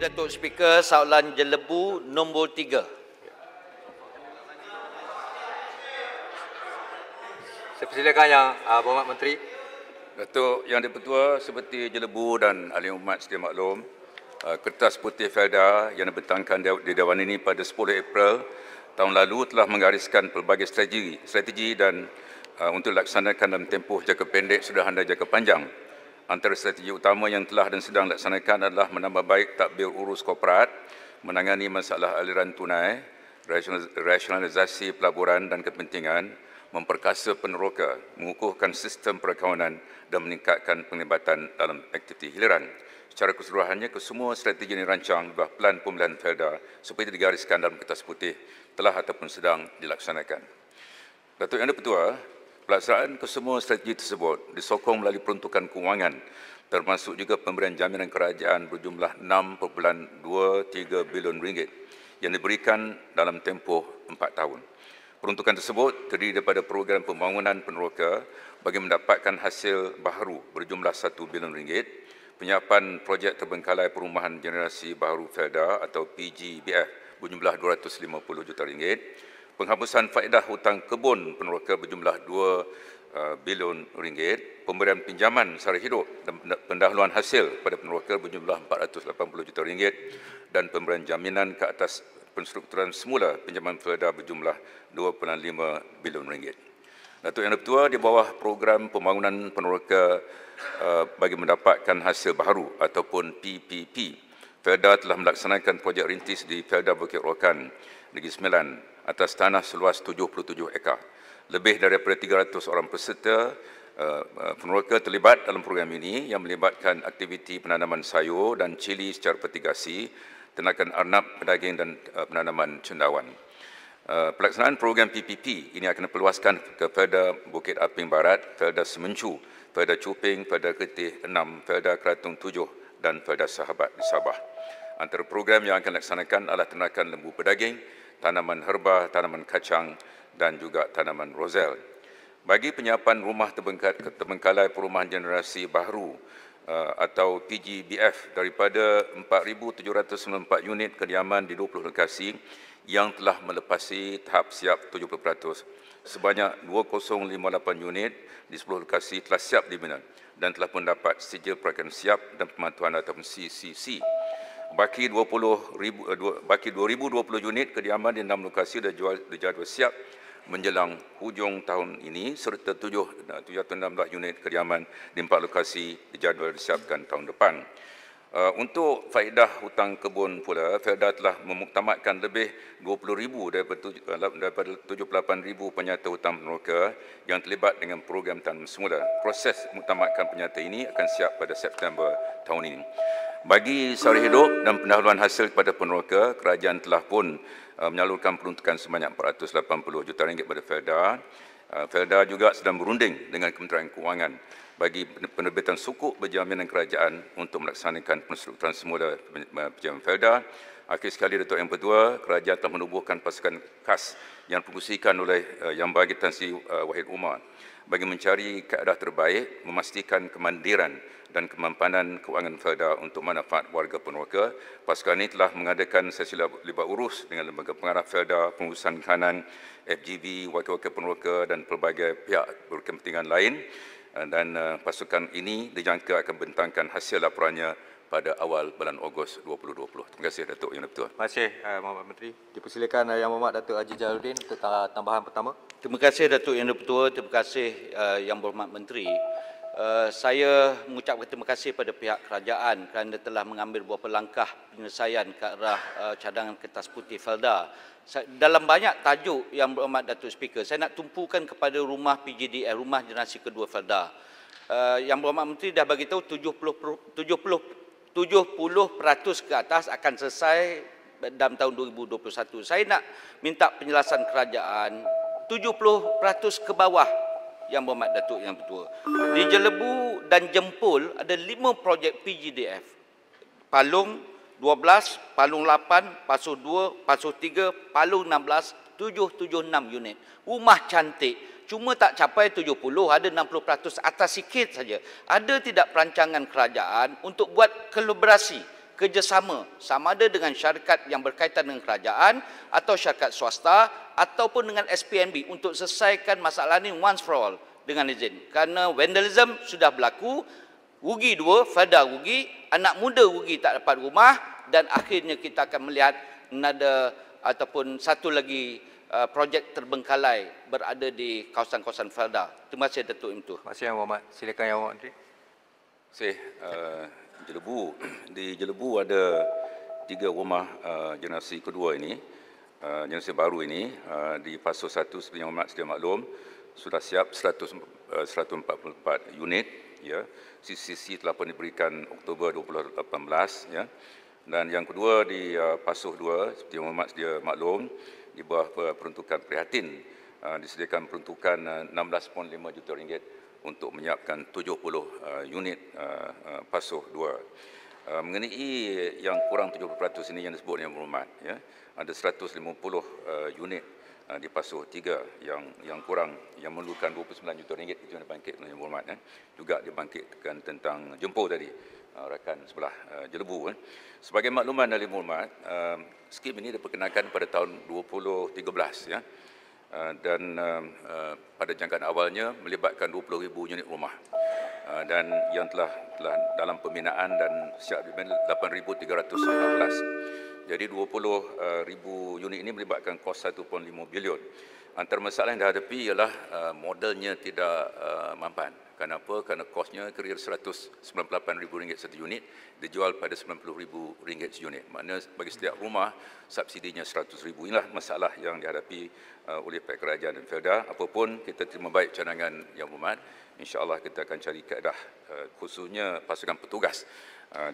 Datuk Speaker, soalan Jelebu nombor 3. Saya persilakan Yang Berhormat Menteri. Datuk Yang di-Pertua, seperti Jelebu dan ahli umat sedia maklum, Kertas Putih Felda yang dibentangkan di Dewan ini pada 10 April tahun lalu telah menggariskan pelbagai strategi dan untuk dilaksanakan dalam tempoh jangka pendek sudah hingga jangka panjang. Antara strategi utama yang telah dan sedang dilaksanakan adalah menambah baik tadbir urus korporat, menangani masalah aliran tunai, rasionalisasi pelaburan dan kepentingan, memperkasa peneroka, mengukuhkan sistem perkawanan dan meningkatkan penglibatan dalam aktiviti hiliran. Secara keseluruhannya, kesemua strategi yang dirancang di bawah Pelan Pemulihan Felda seperti digariskan dalam Kertas Putih telah ataupun sedang dilaksanakan. Datuk Yang di-Pertua, pelaksanaan kesemua strategi tersebut disokong melalui peruntukan kewangan termasuk juga pemberian jaminan kerajaan berjumlah RM6.23 bilion yang diberikan dalam tempoh 4 tahun. Peruntukan tersebut terdiri daripada program pembangunan peneroka bagi mendapatkan hasil baharu berjumlah RM1 bilion, penyiapan projek terbengkalai perumahan generasi baharu Felda atau PGBF berjumlah RM250 juta, penghapusan faedah hutang kebun peneroka berjumlah RM2 bilion, pemberian pinjaman sara hidup dan pendahuluan hasil pada peneroka berjumlah RM480 juta dan pemberian jaminan ke atas penstrukturan semula pinjaman Felda berjumlah RM2.5 bilion. Datuk Yang di-Pertua, di bawah program pembangunan peneroka bagi mendapatkan hasil baharu ataupun PPP, Felda telah melaksanakan projek rintis di Felda Bukit Rokan, Negeri Sembilan atas tanah seluas 77 ekar. Lebih daripada 300 orang peserta peneroka terlibat dalam program ini yang melibatkan aktiviti penanaman sayur dan cili secara vertigasi, ternakan arnab, pedaging dan penanaman cendawan. Pelaksanaan program PPP ini akan diperluaskan ke Felda Bukit Aping Barat, Felda Semencu, Felda Cuping, Felda Ketih 6, Felda Keratung 7 dan Felda Sahabat di Sabah. Antara program yang akan dilaksanakan adalah ternakan lembu pedaging, tanaman herba, tanaman kacang dan juga tanaman rosel. Bagi penyiapan rumah terbengkalai perumahan generasi baharu atau PGBF daripada 4,794 unit kediaman di 20 lokasi yang telah melepasi tahap siap 70%. Sebanyak 2,058 unit di 10 lokasi telah siap dibina dan telah pun dapat sijil perakan siap dan pemantauan ataupun CCC. Baki 2,020 unit kediaman di 6 lokasi dijadual siap menjelang hujung tahun ini serta 716 unit kediaman di 4 lokasi dijadual disiapkan tahun depan. Untuk faedah hutang kebun pula, Felda telah memuktamadkan lebih 20,000 daripada 78,000 penyata hutang peneroka yang terlibat dengan program tanam semula. Proses muktamadkan penyata ini akan siap pada September tahun ini. Bagi sara hidup dan pendahuluan hasil kepada peneroka, kerajaan telah pun menyalurkan peruntukan sebanyak RM480 juta kepada Felda. Felda juga sedang berunding dengan Kementerian Kewangan bagi penerbitan sukuk berjaminan kerajaan untuk melaksanakan penstrukturan semula pinjaman Felda. Akhir sekali, Datuk Yang di-Pertua, kerajaan telah menubuhkan pasukan khas yang dipengerusikan oleh Yang Berhormat Tan Sri Wahid Umar bagi mencari kaedah terbaik, memastikan kemandiran dan kemampanan kewangan Felda untuk manfaat warga peneroka. Pasukan ini telah mengadakan sesi libat urus dengan lembaga pengarah Felda, pengurusan kanan, FGV, wakil-wakil peneroka dan pelbagai pihak berkepentingan lain. Dan pasukan ini dijangka akan bentangkan hasil laporannya pada awal bulan Ogos 2020. Terima kasih, Datuk Yang di-Pertua. Terima kasih, Mohd Menteri. Dipersilakan Yang Berhormat Datuk Haji Jaluddin untuk tambahan pertama. Terima kasih, Datuk Yang di-Pertua. Terima kasih Yang Berhormat Menteri. Saya mengucapkan terima kasih pada pihak kerajaan kerana telah mengambil beberapa langkah penyelesaian ke arah cadangan kertas putih Felda. Dalam banyak tajuk Yang Berhormat Datuk Speaker, saya nak tumpukan kepada rumah PGDF, rumah generasi kedua Felda. Yang Berhormat Menteri dah bagi tahu 70% ke atas akan selesai dalam tahun 2021. Saya nak minta penjelasan kerajaan 70% ke bawah, Yang Berhormat Datuk Yang di-Pertua. Di Jelebu dan Jempol ada 5 projek PGDF. Palung 12, Palung 8, Pasu 2, Pasu 3, Palung 16, 776 unit. Rumah cantik, cuma tak capai 70, ada 60%, atas sikit saja. Ada tidak perancangan kerajaan untuk buat kolaborasi kerjasama, sama ada dengan syarikat yang berkaitan dengan kerajaan atau syarikat swasta ataupun dengan SPNB untuk selesaikan masalah ini once for all dengan izin. Kerana vandalism sudah berlaku, rugi dua, Felda rugi, anak muda rugi tak dapat rumah, dan akhirnya kita akan melihat another ataupun satu lagi projek terbengkalai berada di kawasan-kawasan Felda. Terima kasih Datuk Im Tuah. Terima kasih Yang Berhormat. Silakan Yang Berhormat Menteri. Terima kasih. Jelebu. Di Jelebu ada 3 rumah generasi kedua ini, generasi baru ini, di fasa 1 seperti Yang Berhormat sedia maklum, sudah siap 144 unit, ya. CCC telah pun diberikan Oktober 2018, ya. Dan yang kedua di Pasuh 2 seperti Yang Berhormat sedia maklum, di bawah peruntukan prihatin disediakan peruntukan 16.5 juta ringgit untuk menyiapkan 70 unit Pasuh 2. Mengenai yang kurang 70% ini yang disebut Yang Berhormat, ya, ada 150 unit di Pasuh 3 yang kurang, yang memerlukan 29 juta ringgit itu yang dibangkit oleh Yang Berhormat, ya. Juga dibangkitkan tentang Jempol tadi, rakan sebelah Jelebu. Sebagai makluman dari Yang Berhormat, skim ini diperkenalkan pada tahun 2013, ya. Dan pada jangkaan awalnya melibatkan 20,000 unit rumah, dan yang telah dalam pembinaan dan siap dibina 8,314. Jadi 20,000 unit ini melibatkan kos 1.5 bilion. Antara masalah yang dihadapi ialah modelnya tidak mampan. Kenapa? Kerana kosnya kira-kira RM198,000 satu unit, dijual pada RM90,000 seunit. Maknanya bagi setiap rumah subsidinya RM100,000. Inilah masalah yang dihadapi oleh pihak kerajaan dan Felda. Apapun, kita terima baik cadangan Yang Berhormat. InsyaAllah kita akan cari kaedah, khususnya pasukan petugas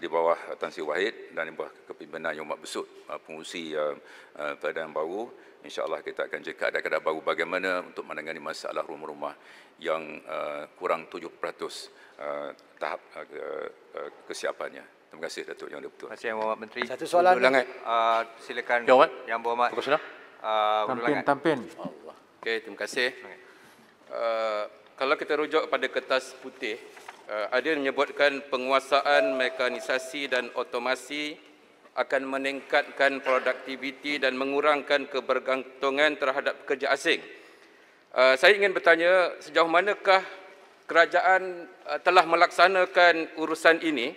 di bawah Tan Sri Wahid dan di bawah kepimpinan Yang Berhormat Besut, pengurusi Felda yang baru. InsyaAllah kita akan cari kaedah-kaedah baru bagaimana untuk menangani masalah rumah-rumah yang kurang 70% tahap kesiapannya. Terima kasih Datuk Yang Dipertua. Terima kasih Yang Berhormat Menteri. Satu soalan. Silakan Yang Berhormat. Tampin. Okey, terima kasih. Kalau kita rujuk pada kertas putih, ada yang menyebutkan penguasaan mekanisasi dan otomasi akan meningkatkan produktiviti dan mengurangkan kebergantungan terhadap pekerja asing. Saya ingin bertanya, sejauh manakah kerajaan telah melaksanakan urusan ini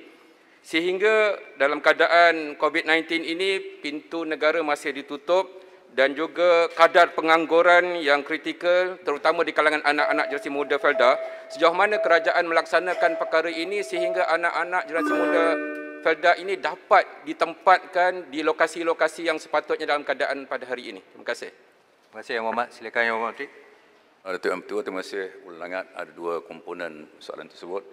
sehingga dalam keadaan COVID-19 ini pintu negara masih ditutup dan juga kadar pengangguran yang kritikal terutama di kalangan anak-anak generasi muda Felda. Sejauh mana kerajaan melaksanakan perkara ini sehingga anak-anak generasi muda Felda ini dapat ditempatkan di lokasi-lokasi yang sepatutnya dalam keadaan pada hari ini. Terima kasih. Terima kasih Yang Berhormat. Silakan Yang Berhormat Menteri. Datuk Yang Bertua, terima kasih. Ulangan ada 2 komponen soalan tersebut.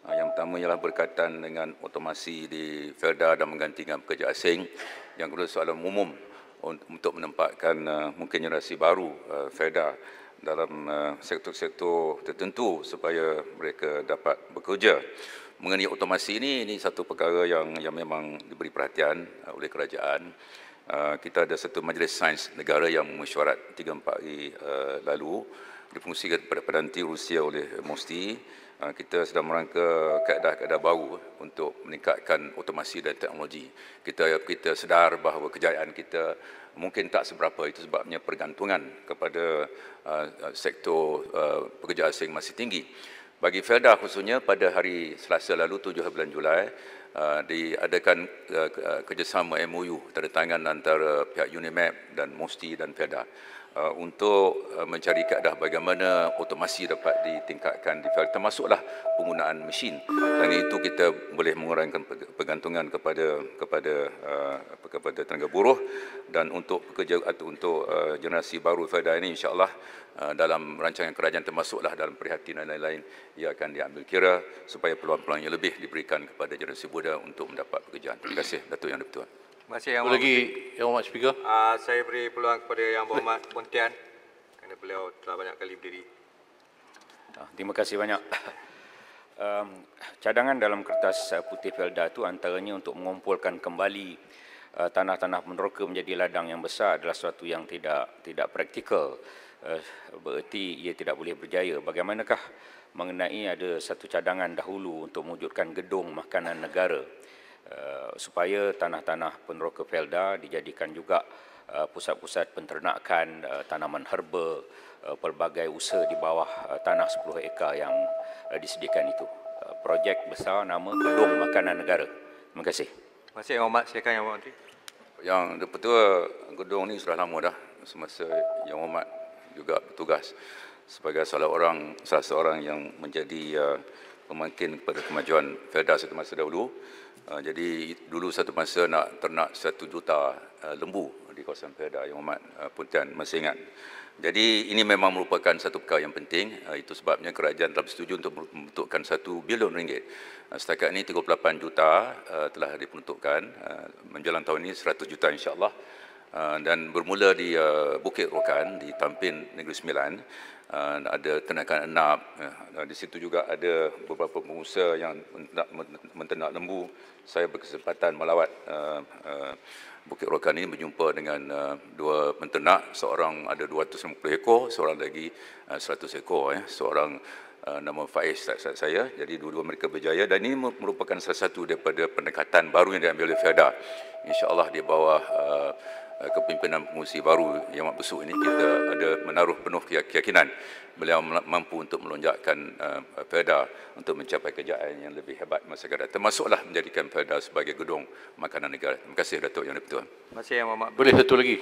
Yang pertama ialah berkaitan dengan otomasi di Felda dan menggantikan pekerja asing. Yang kedua soalan umum untuk menempatkan mungkin generasi baru Felda dalam sektor-sektor tertentu supaya mereka dapat bekerja. Mengenai otomasi ini satu perkara yang memang diberi perhatian oleh kerajaan. Kita ada satu majlis sains negara yang mesyuarat 3-4 hari lalu, difungsikan kepada Perdana Menteri Rusia oleh Mosti. Kita sedang merangka kaedah-kaedah baru untuk meningkatkan otomasi dan teknologi. Kita sedar bahawa kejayaan kita mungkin tak seberapa, itu sebabnya pergantungan kepada sektor pekerja asing masih tinggi. Bagi Felda khususnya pada hari Selasa lalu 7 bulan Julai diadakan kerjasama MOU tanda tangan antara pihak UNIMAP dan Mosti dan Felda untuk mencari kaedah bagaimana otomasi dapat ditingkatkan di Felda, termasuklah penggunaan mesin. Dan itu kita boleh mengurangkan pergantungan kepada tenaga buruh, dan untuk pekerja atau untuk generasi baru Felda ini insya-Allah dalam rancangan kerajaan termasuklah dalam perhatian dan lain-lain ia akan diambil kira supaya peluang-peluang yang lebih diberikan kepada generasi muda untuk mendapat pekerjaan. Terima kasih Datuk Yang Dipertua. Terima kasih Yang Berhormat. Lagi Yang Berhormat Speaker. Saya beri peluang kepada Yang Berhormat Pontian kerana beliau telah banyak kali berdiri. Terima kasih banyak. Cadangan dalam kertas putih Felda itu antaranya untuk mengumpulkan kembali tanah-tanah meneroka menjadi ladang yang besar adalah sesuatu yang tidak praktikal. Bererti ia tidak boleh berjaya. Bagaimanakah mengenai ada satu cadangan dahulu untuk mewujudkan gedung makanan negara supaya tanah-tanah peneroka Felda dijadikan juga pusat-pusat penternakan tanaman herba, pelbagai usaha di bawah tanah 10 ekar yang disediakan itu. Projek besar nama Gedung Makanan Negara. Terima kasih. Terima kasih Yang Hormat. Silakan Yang Hormat Menteri. Yang Di-Pertua gedung ni sudah lama dah, semasa Yang Hormat juga bertugas sebagai salah seorang yang menjadi pemangkin kepada kemajuan Felda satu masa dahulu. Jadi dulu satu masa nak ternak 1 juta lembu di kawasan Felda, Yang Hormat Pontian masih ingat. Jadi ini memang merupakan satu perkara yang penting. Itu sebabnya kerajaan telah bersetuju untuk membentukkan 1 bilion ringgit. Setakat ini 38 juta telah diperuntukkan. Menjelang tahun ini 100 juta insya-Allah. Dan bermula di Bukit Rokan di Tampin Negeri Sembilan. Ada ternakan enap. Di situ juga ada beberapa pengusaha yang menternak lembu. Saya berkesempatan melawat Bukit Rokan ini, berjumpa dengan 2 penternak, seorang ada 250 ekor, seorang lagi 100 ekor. Seorang nama Faiz saya, jadi dua-dua mereka berjaya dan ini merupakan salah satu daripada pendekatan baru yang diambil oleh Felda. InsyaAllah di bawah kepimpinan pengurusi baru Yang Amat Besut ini, kita ada menaruh penuh keyakinan beliau mampu untuk melonjakkan Felda untuk mencapai kejayaan yang lebih hebat masa akan datang, termasuklah menjadikan Felda sebagai gedung makanan negara. Terima kasih Datuk Yang di-Pertua. Terima kasih Yang Hormat. Boleh satu lagi.